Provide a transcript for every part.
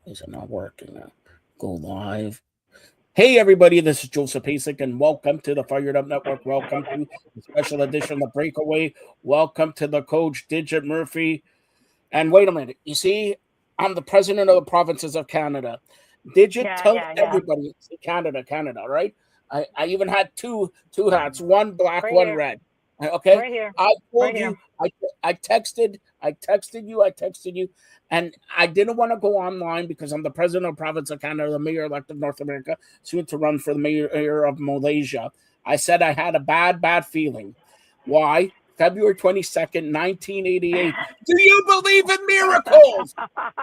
Is it not working now? Go live. Hey, everybody, this is Joseph Pasek, and welcome to the Fired Up Network. Welcome to the special edition of Breakaway. Welcome to the coach, Digit Murphy. And wait a minute. You see, I'm the president of the provinces of Canada. Digit, tell Yeah. everybody, Canada, right? I even had two hats, one black, Right one here. red. Okay, Right here. I Right told here. you, I texted you, and I didn't want to go online because I'm the president of the province of Canada, the mayor-elect of North America, soon to run for the mayor of Malaysia. I said I had a bad feeling. Why? February 22nd, 1988. Do you believe in miracles?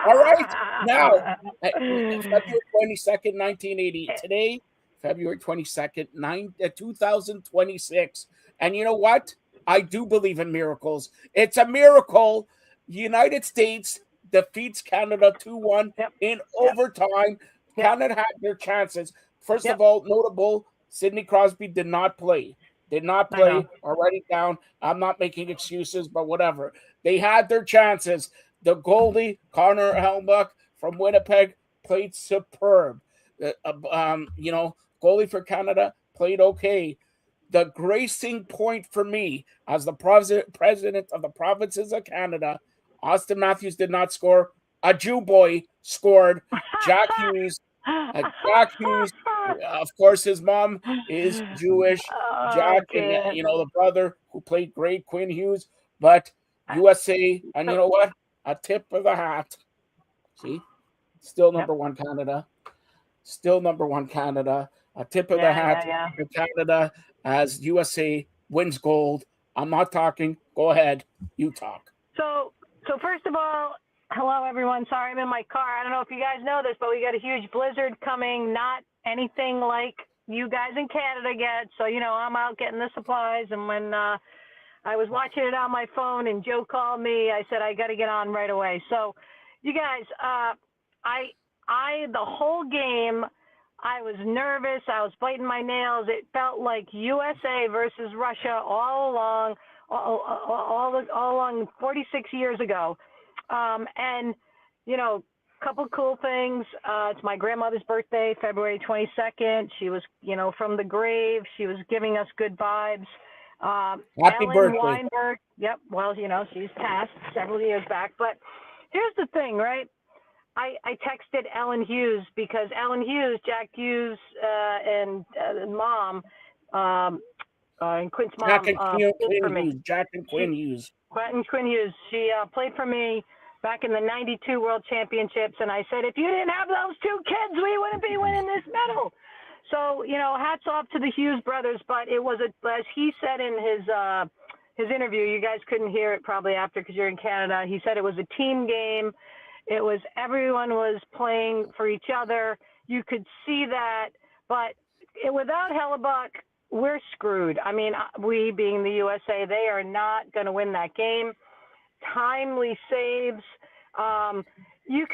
All right. Now, February 22nd, 1980. Today, February 22nd, 2026. And you know what? I do believe in miracles. It's a miracle. United States defeats Canada 2-1 Yep. in overtime. Yep. Canada had their chances. First Yep. of all, notable, Sidney Crosby did not play. I know. Or write it down. I'm not making excuses, but whatever. They had their chances. The goalie, Connor Helmbuck from Winnipeg, played superb. Goalie for Canada played okay. The gracing point for me as the president of the provinces of Canada, Austin Matthews did not score. A Jew boy scored. Jack Hughes. Jack Hughes, of course, his mom is Jewish. Oh, Jack and kid. the brother who played great, Quinn Hughes, but USA, and you know what? A tip of the hat. See, still Yep. number one Canada. Still number one Canada. A tip of the hat Yeah. for Canada as USA wins gold. I'm not talking. Go ahead. You talk. So first of all, hello everyone. Sorry I'm in my car. I don't know if you guys know this, but we got a huge blizzard coming. Not anything like you guys in Canada get. So I'm out getting the supplies, and when I was watching it on my phone and Joe called me, I said I got to get on right away. So, you guys, the whole game, I was nervous. I was biting my nails. It felt like USA versus Russia all along 46 years ago. And couple cool things. It's my grandmother's birthday, February 22nd. She was, from the grave. She was giving us good vibes. Happy Ellen birthday. Weinberg. Yep. Well, she's passed several years back. But here's the thing, right? I texted Ellen Hughes because Ellen Hughes, Jack Hughes, and mom, and Quint's mom, played for me. Jack and Quinn Hughes. Quinn Hughes. She played for me back in the '92 World Championships, and I said, if you didn't have those two kids, we wouldn't be winning this medal. So, hats off to the Hughes brothers, but it was, as he said in his interview, you guys couldn't hear it probably after because you're in Canada, he said it was a team game. It was, everyone was playing for each other. You could see that, but without Hellebuck, we're screwed. I mean, we being the USA, they are not going to win that game. Timely saves. You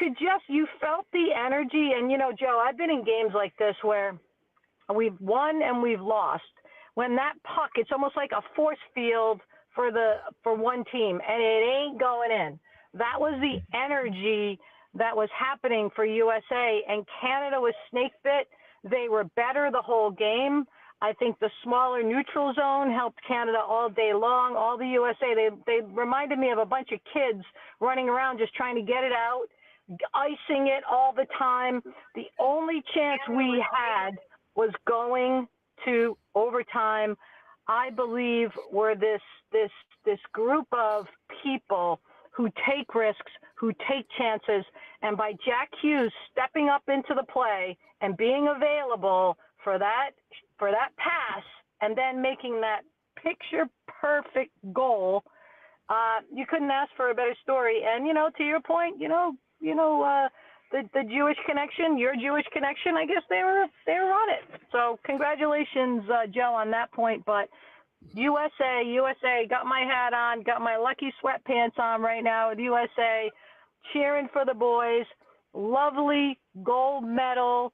felt the energy. And, Joe, I've been in games like this where we've won and we've lost. When that puck, it's almost like a force field for one team, and it ain't going in. That was the energy that was happening for USA, and Canada was snake bit. They were better the whole game. I think the smaller neutral zone helped Canada all day long. All the USA, they reminded me of a bunch of kids running around just trying to get it out, icing it all the time. The only chance we had was going to overtime. I believe we're this group of people who take risks, who take chances, and by Jack Hughes stepping up into the play and being available for that pass and then making that picture perfect goal, you couldn't ask for a better story. And to your point, the Jewish connection, your Jewish connection, I guess they were on it. So congratulations, Joe, on that point. But USA, got my hat on, got my lucky sweatpants on right now with USA, cheering for the boys. Lovely gold medal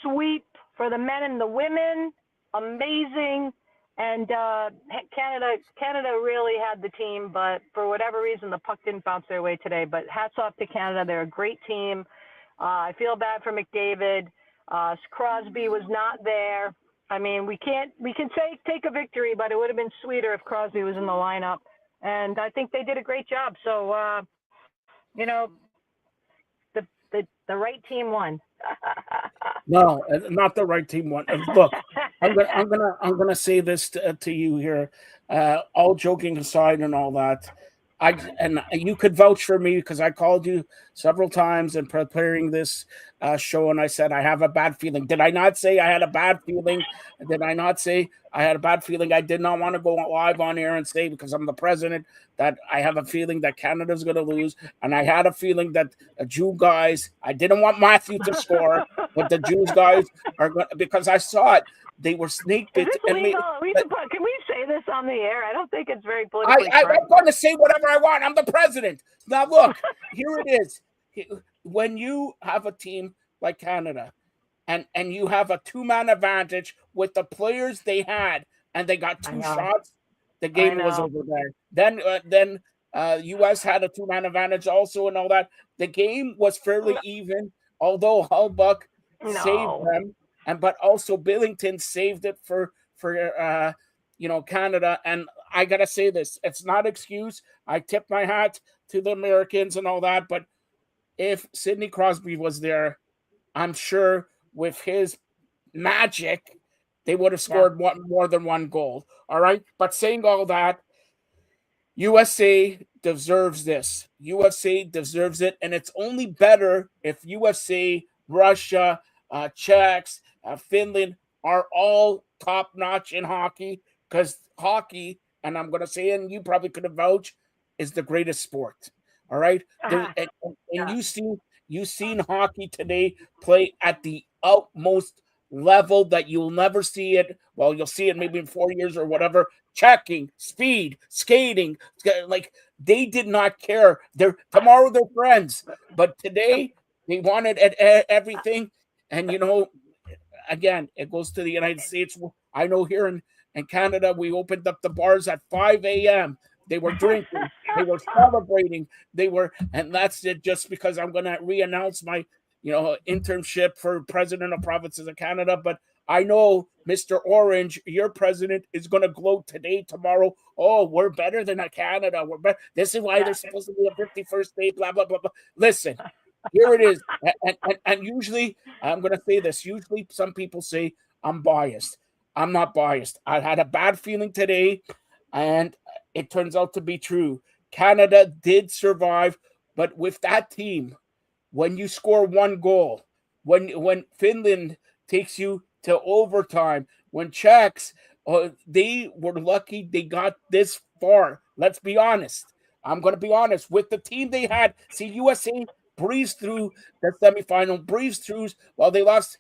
sweep for the men and the women. Amazing. And Canada really had the team, but for whatever reason, the puck didn't bounce their way today. But hats off to Canada. They're a great team. I feel bad for McDavid. Crosby was not there. I mean, we can say take a victory, but it would have been sweeter if Crosby was in the lineup. And I think they did a great job. So, you know, the right team won. No, not the right team won. Look, I'm gonna say this to you here. All joking aside and all that, and you could vouch for me because I called you several times in preparing this show, and I said I have a bad feeling. Did I not say I had a bad feeling? Did I not say I had a bad feeling? I did not want to go live on air and say, because I'm the president, that I have a feeling that Canada's going to lose, and I had a feeling that the Jew guys. I didn't want Matthew to score, but the Jews guys are going because I saw it. They were snake bit. Is this legal? Can we say this on the air? I don't think it's very politically I'm correct. going to say whatever I want. I'm the president. Now, look, here it is. When you have a team like Canada and you have a two-man advantage with the players they had and they got two shots, the game was over there. Then U.S. had a two-man advantage also and all that. The game was fairly even, although Hellbuck saved them. But also Billington saved it for Canada. And I gotta say this, it's not excuse. I tip my hat to the Americans and all that, but if Sidney Crosby was there, I'm sure with his magic, they would have scored more than one goal. All right. But saying all that, USA deserves this. USA deserves it. And it's only better if USA, Russia, Czechs, Finland are all top notch in hockey, because hockey, and I'm going to say, and you probably could have vouched, is the greatest sport. All right. And you've seen hockey today play at the utmost level that you'll never see it. Well, you'll see it maybe in 4 years or whatever. Checking, speed, skating, like they did not care. Tomorrow they're friends, but today they wanted everything. And again, it goes to the United States. I know here in Canada, we opened up the bars at 5 a.m. They were drinking, they were celebrating, and that's it. Just because I'm going to re-announce my, internship for president of provinces of Canada, but I know Mr. Orange, your president, is going to gloat today, tomorrow. Oh, we're better than Canada. We're better. This is why there's supposed to be a 51st state. Blah blah blah blah. Listen, here it is, and usually I'm going to say this. Usually, some people say I'm biased. I'm not biased. I had a bad feeling today, and it turns out to be true. Canada did survive, but with that team, when you score one goal, when Finland takes you to overtime, when Czechs, they were lucky they got this far. Let's be honest. I'm going to be honest. With the team they had, see, USA breezed through the semifinal, breezed through, they lost,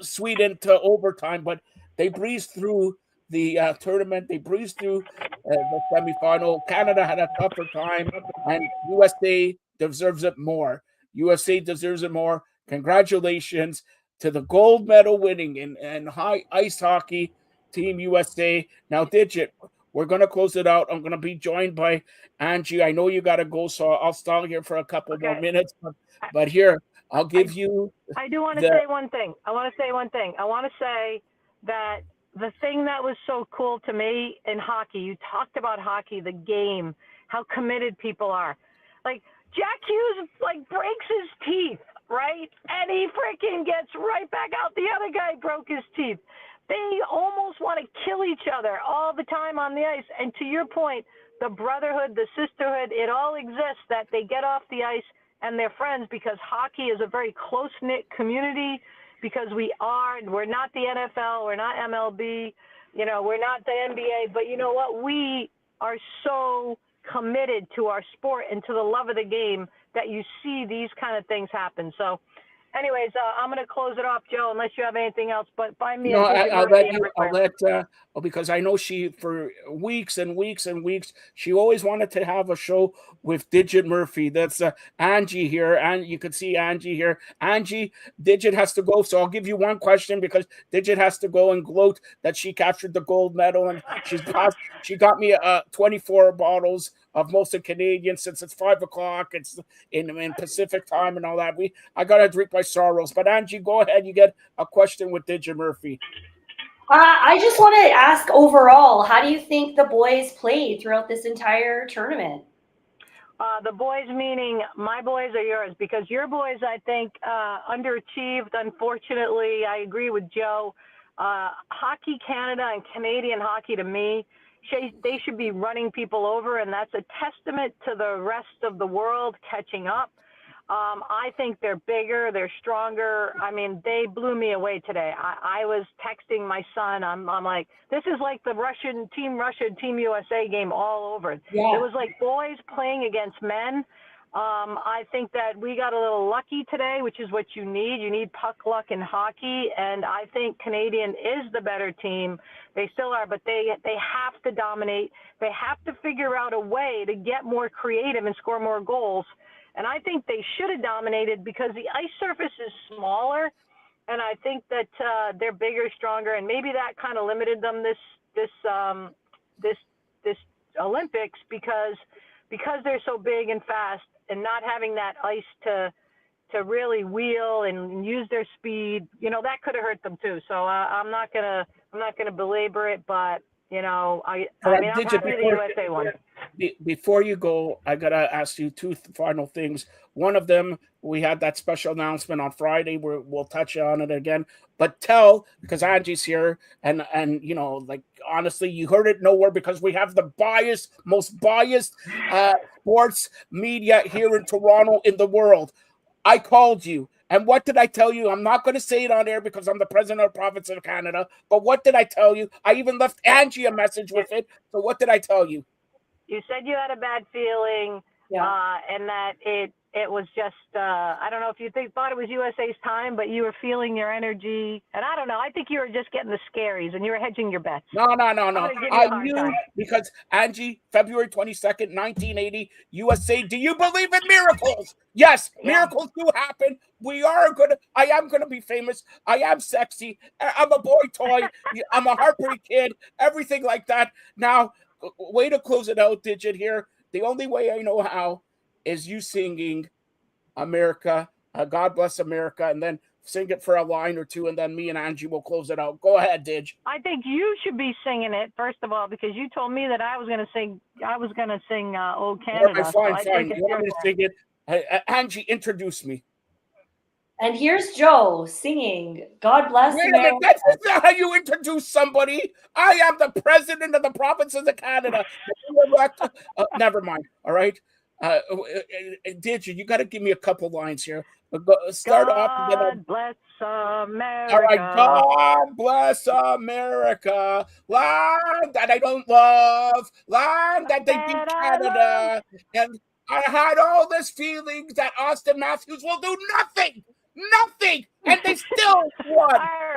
Sweden to overtime, but they breezed through the tournament. They breezed through the semifinal. Canada had a tougher time, and USA deserves it more. USA deserves it more. Congratulations to the gold medal winning in high ice hockey team USA. Now, Digit, we're going to close it out. I'm going to be joined by Angie. I know you got to go, so I'll stall here for a couple more minutes. But here, I'll give you. I do want to say one thing. I want to say that the thing that was so cool to me in hockey, you talked about hockey, the game, how committed people are. Like, Jack Hughes, breaks his teeth, right? And he freaking gets right back out. The other guy broke his teeth. They almost want to kill each other all the time on the ice. And to your point, the brotherhood, the sisterhood, it all exists, that they get off the ice and they're friends, because hockey is a very close-knit community, because we're not the NFL, we're not MLB, we're not the NBA, but you know what? We are so committed to our sport and to the love of the game that you see these kind of things happen. So anyways, I'm going to close it off, Joe, unless you have anything else, but find me. No, I'll let because I know she, for weeks and weeks and weeks, she always wanted to have a show with Digit Murphy. That's Angie here, and you can see Angie here. Angie, Digit has to go, so I'll give you one question, because Digit has to go and gloat that she captured the gold medal, and she got me 24 bottles of most of Canadians since it's 5 o'clock. It's in Pacific time and all that. I gotta drink my sorrows. But Angie, go ahead. You get a question with Digit Murphy. I just want to ask overall, how do you think the boys played throughout this entire tournament? The boys meaning my boys or yours? Because your boys, I think, underachieved. Unfortunately, I agree with Joe. Hockey Canada and Canadian hockey, to me, they should be running people over, and that's a testament to the rest of the world catching up. I think they're bigger, they're stronger. I mean, they blew me away today. I was texting my son. I'm like, this is like the Team USA game all over. Yeah. It was like boys playing against men. I think that we got a little lucky today, which is what you need. You need puck luck in hockey, and I think Canadian is the better team. They still are, but they have to dominate. They have to figure out a way to get more creative and score more goals. And I think they should have dominated because the ice surface is smaller, and I think that they're bigger, stronger, and maybe that kind of limited them this Olympics because they're so big and fast and not having that ice to really wheel and use their speed. You know, that could have hurt them too. So I'm not gonna belabor it, but you know, I'm happy the USA won. Before you go, I gotta ask you two final things. One of them, we had that special announcement on Friday where we'll touch on it again. But because Angie's here, and you know, like honestly, you heard it nowhere because we have the most biased sports media here in Toronto in the world. I called you. And what did I tell you? I'm not going to say it on air because I'm the president of the province of Canada. But what did I tell you? I even left Angie a message with it. So what did I tell you? You said you had a bad feeling, and that it was just, I don't know if you thought it was USA's time, but you were feeling your energy. And I don't know. I think you were just getting the scaries and you were hedging your bets. No. I knew because Angie, February 22nd, 1980, USA. Do you believe in miracles? Yes, miracles do happen. I am going to be famous. I am sexy. I'm a boy toy. I'm a heartbreak kid. Everything like that. Now, way to close it out, Digit here. The only way I know how is you singing America, God Bless America, and then sing it for a line or two, and then me and Angie will close it out. Go ahead, Dig. I think you should be singing it, first of all, because you told me that I was going to sing Old Canada. Right, fine. You want me to sing it? Angie, introduce me. And here's Joe singing God Bless America. That's not how you introduce somebody. I am the president of the provinces of Canada. Never mind. All right. Digit, you got to give me a couple lines here. Start off. God bless America. All right. God bless America. Land that I don't love. Land that they beat Canada. And I had all this feelings that Austin Matthews will do nothing. And they still won.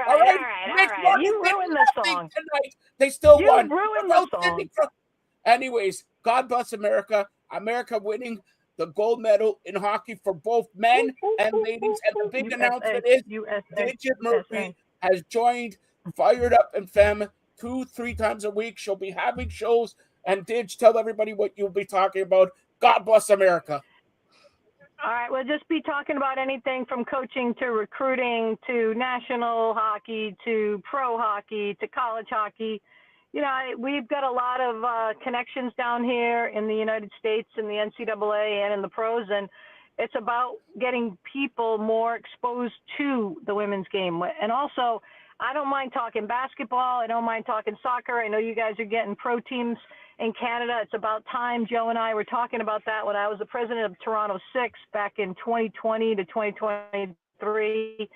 All right. You ruined the song tonight. They still won. You ruined the song. Anyways, God bless America. America winning the gold medal in hockey for both men and ladies. And the big announcement is Digit Murphy has joined Fired Up and Femme 2-3 times a week. She'll be having shows. And Dig, tell everybody what you'll be talking about. God bless America. All right, we'll just be talking about anything from coaching to recruiting to national hockey to pro hockey to college hockey. You know, we've got a lot of connections down here in the United States in the NCAA and in the pros, and it's about getting people more exposed to the women's game. And also, I don't mind talking basketball. I don't mind talking soccer. I know you guys are getting pro teams in Canada. It's about time. Joe and I were talking about that when I was the president of Toronto 6 back in 2020 to 2023,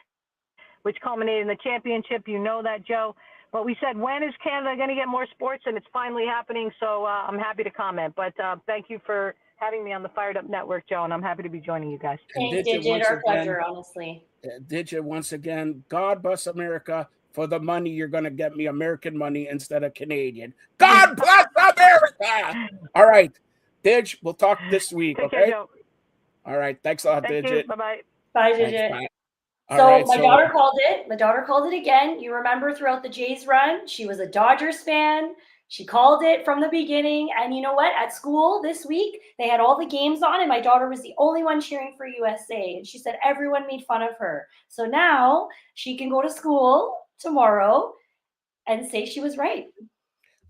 which culminated in the championship. You know that, Joe. But we said, when is Canada going to get more sports? And it's finally happening. So I'm happy to comment. But thank you for having me on the Fired Up Network, Joe. And I'm happy to be joining you guys. Thanks, Digit. Our pleasure, honestly. Digit, once again, God bless America. For the money, you're going to get me American money instead of Canadian. God bless America! All right. Dig, we'll talk this week, okay? All right. Thanks a lot, Digit. Bye-bye. Bye, Digit. So my daughter called it. My daughter called it again. You remember throughout the Jays run, she was a Dodgers fan. She called it from the beginning. And you know what? At school this week, they had all the games on, and my daughter was the only one cheering for USA. And she said everyone made fun of her. So now she can go to school tomorrow and say she was right.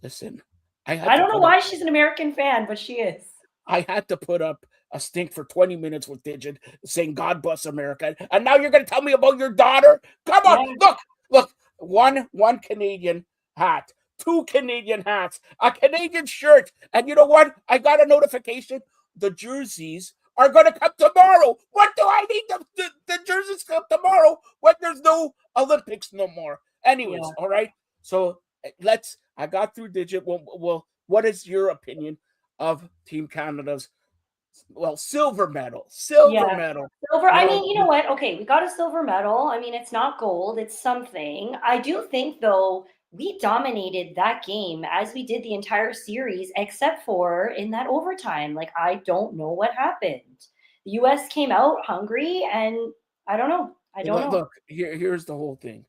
Listen, I don't know why she's an American fan, but she is. I had to put up a stink for 20 minutes with Digit saying God bless America. And now you're going to tell me about your daughter? Come on. Yeah. Look. One Canadian hat, 2 Canadian hats, a Canadian shirt. And you know what? I got a notification. The jerseys are going to come tomorrow. What do I need the jerseys come tomorrow when there's no Olympics no more? Anyways, Yeah. all right. So I got through Digit. Well, what is your opinion of Team Canada's silver medal? Medal. Silver. I mean, you know what? Okay, we got a silver medal. I mean, it's not gold, it's something. I do think, though, we dominated that game as we did the entire series, except for in that overtime. Like, I don't know what happened. The US came out hungry, and I don't know. Look, here's the whole thing.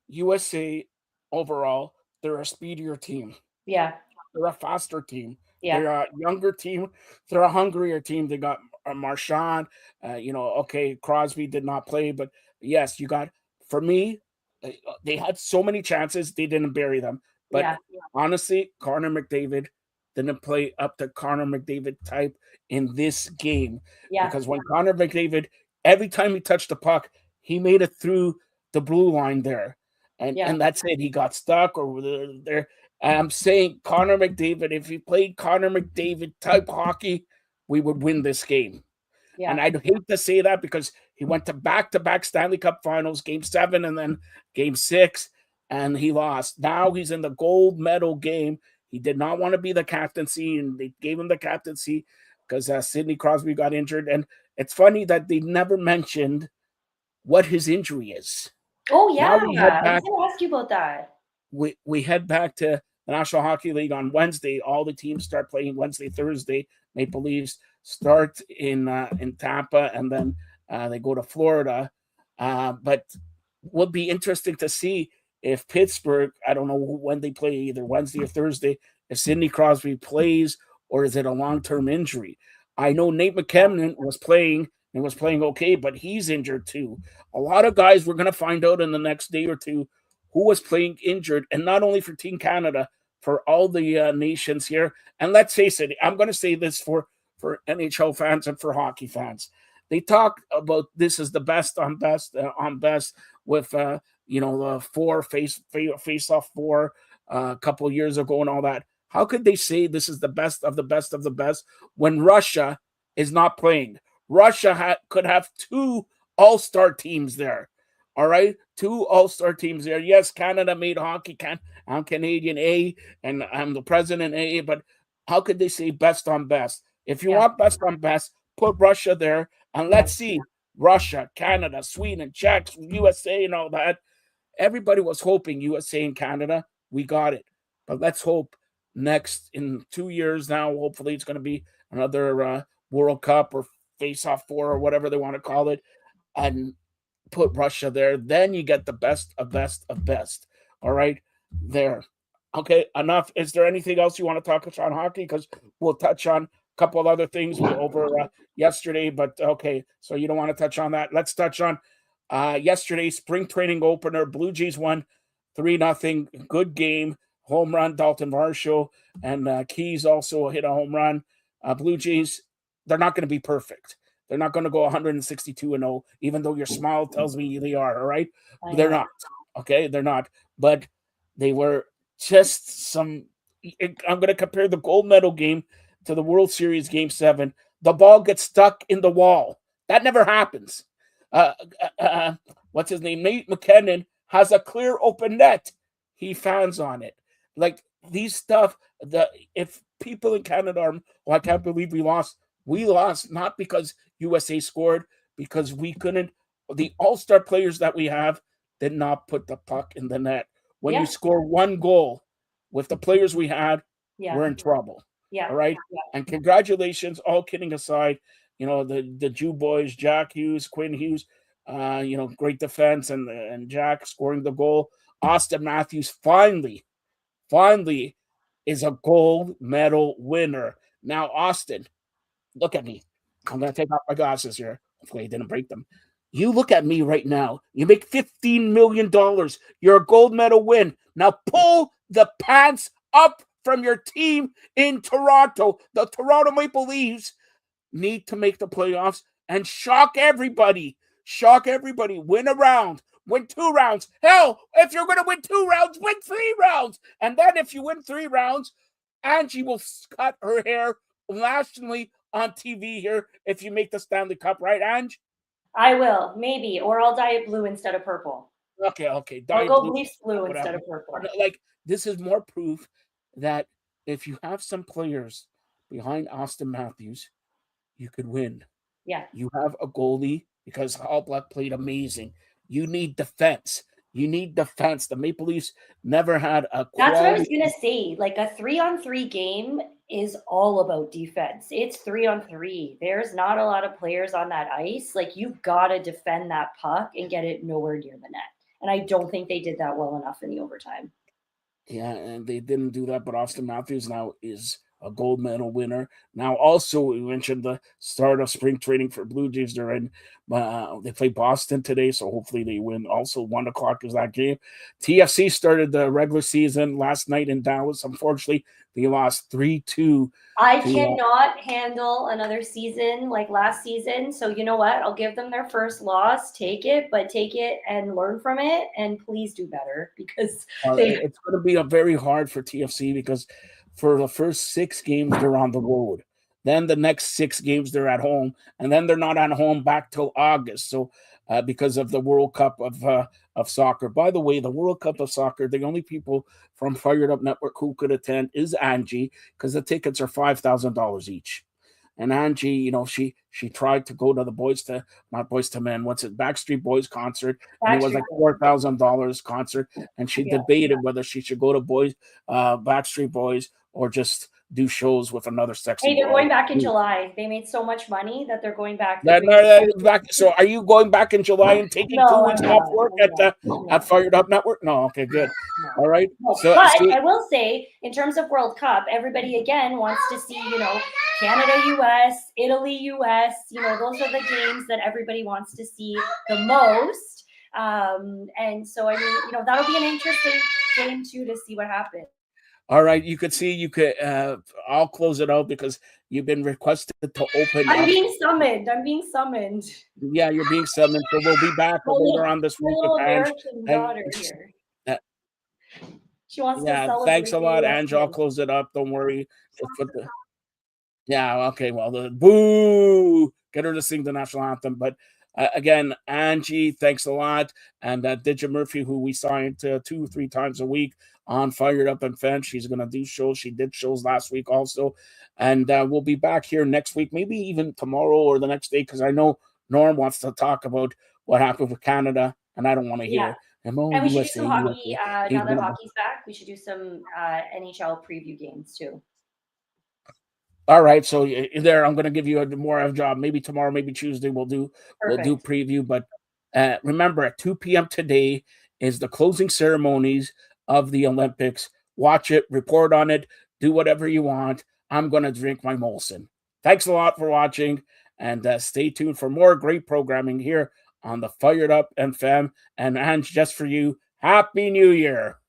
USA overall, they're a speedier team. Yeah. They're a faster team. Yeah. They're a younger team. They're a hungrier team. They got Marchand. Okay, Crosby did not play, but yes, you got. For me, they had so many chances. They didn't bury them. But honestly, Connor McDavid didn't play up to Connor McDavid type in this game. Yeah. Because when Connor McDavid, every time he touched the puck, he made it through the blue line there. And that's it. He got stuck or there. I'm saying Connor McDavid, if he played Connor McDavid type hockey, we would win this game. Yeah. And I'd hate to say that because he went to back-to-back Stanley Cup finals, game 7 and then game 6, and he lost. Now he's in the gold medal game. He did not want to be the captaincy, and they gave him the captaincy because Sidney Crosby got injured. And it's funny that they never mentioned what his injury is. Oh, yeah. I was going to ask you about that. We head back to the National Hockey League on Wednesday. All the teams start playing Wednesday, Thursday. Maple Leafs start in Tampa, and then they go to Florida. But would be interesting to see if Pittsburgh, I don't know when they play, either Wednesday or Thursday, if Sidney Crosby plays or is it a long-term injury. I know Nate McKinnon was playing and was playing okay, but he's injured too. A lot of guys we're going to find out in the next day or two who was playing injured, and not only for Team Canada, for all the nations here. And let's face it, I'm going to say this for NHL fans and for hockey fans. They talk about this is the best on best with the 4 face-off 4 a couple of years ago and all that. How could they say this is the best of the best of the best when Russia is not playing? Russia could have 2 all-star teams there. All right, 2 all-star teams there. Yes, Canada made hockey. I'm Canadian A, and I'm the president A, but how could they say best on best? If you want best on best, put Russia there, and let's see Russia, Canada, Sweden, Czech, USA, and all that. Everybody was hoping USA and Canada. We got it. But let's hope next in 2 years now, hopefully it's going to be another World Cup or face-off 4 or whatever they want to call it, and put Russia there. Then you get the best of best of best. All right, there. Okay, enough. Is there anything else you want to talk on hockey? Because we'll touch on a couple of other things over yesterday, but okay, so you don't want to touch on that. Let's touch on yesterday's spring training opener. Blue Jays won 3-0. Good game. Home run, Dalton Varsho, and Keys also hit a home run. Blue Jays, they're not going to be perfect. They're not going to go 162-0, even though your smile tells me they are, all right? They're not, okay? They're not. But they were just some – I'm going to compare the gold medal game to the World Series Game 7. The ball gets stuck in the wall. That never happens. What's his name? Nate McKinnon has a clear open net. He fans on it. Like, these stuff, if people in Canada are, I can't believe we lost. We lost not because USA scored, because we couldn't. The all-star players that we have did not put the puck in the net. When you score 1 goal with the players we had, we're in trouble. Yeah. All right. Yeah. And congratulations, all kidding aside, the Jew boys, Jack Hughes, Quinn Hughes, great defense, and Jack scoring the goal. Austin Matthews finally is a gold medal winner. Now, Austin, look at me. I'm going to take off my glasses here. Hopefully, I didn't break them. You look at me right now. You make $15 million. You're a gold medal win. Now, pull the pants up from your team in Toronto. The Toronto Maple Leafs need to make the playoffs and shock everybody. Shock everybody. Win a round. Win 2 rounds. Hell, if you're going to win 2 rounds, win 3 rounds. And then if you win 3 rounds, Angie will cut her hair nationally on TV here if you make the Stanley Cup, right, Ange? I will, maybe, or I'll dye it blue instead of purple. Okay. I'll go Leafs blue instead of purple. Like, this is more proof that if you have some players behind Austin Matthews, you could win. Yeah. You have a goalie because All Black played amazing. You need defense. You need defense. The Maple Leafs never had a quality. That's what I was going to say. Like, a 3-on-3 game is all about defense. It's 3-on-3. There's not a lot of players on that ice. Like, you've got to defend that puck and get it nowhere near the net. And I don't think they did that well enough in the overtime. Yeah, and they didn't do that, but Austin Matthews now is a gold medal winner. Now, also, we mentioned the start of spring training for Blue Jays. They're in, they play Boston today, so hopefully they win. Also, 1 o'clock is that game. TFC started the regular season last night in Dallas. Unfortunately, they lost 3-2. I cannot handle another season like last season. So you know what? I'll give them their first loss. Take it, but take it and learn from it. And please do better because it's going to be very hard for TFC because for the first 6 games, they're on the road. Then the next 6 games, they're at home. And then they're not at home back till August. So because of the World Cup of soccer. By the way, the World Cup of soccer, the only people from Fired Up Network who could attend is Angie because the tickets are $5,000 each. And Angie, you know, she tried to go to the Backstreet Boys concert, and it was like $4,000 concert, and she debated whether she should go to Backstreet Boys or just do shows with another sexy. Hey, they're going back in July. They made so much money that they're going back. So are you going back in July and taking 2 weeks off work at Fired Up Network? No, okay, good. All right. So, but I will say, in terms of World Cup, everybody again wants to see, you know, Canada, US, Italy, US. You know, those are the games that everybody wants to see the most. And so, I mean, you know, that'll be an interesting game too to see what happens. All right, you could see, I'll close it out because you've been requested to open. I'm being summoned. Yeah, you're being summoned. So we'll be back later on this week with Ange. Daughter here. She wants to celebrate. Thanks a lot, Ange. I'll close it up. Don't worry. Yeah, okay. Well, the boo. Get her to sing the national anthem. But again, Angie, thanks a lot. And Didja Murphy, who we signed 2 or 3 times a week on Fired Up and Fan. She's going to do shows. She did shows last week also. And we'll be back here next week, maybe even tomorrow or the next day, because I know Norm wants to talk about what happened with Canada, and I don't want to hear. And we should do some hockey. Now that hockey's back, we should do some NHL preview games too. All right, so there, I'm going to give you more of a job. Maybe tomorrow, maybe Tuesday, we'll do preview. But remember, at 2 p.m. today is the closing ceremonies of the Olympics. Watch it, report on it, do whatever you want. I'm going to drink my Molson. Thanks a lot for watching, and stay tuned for more great programming here on the Fired Up FM. And Ange, just for you, Happy New Year.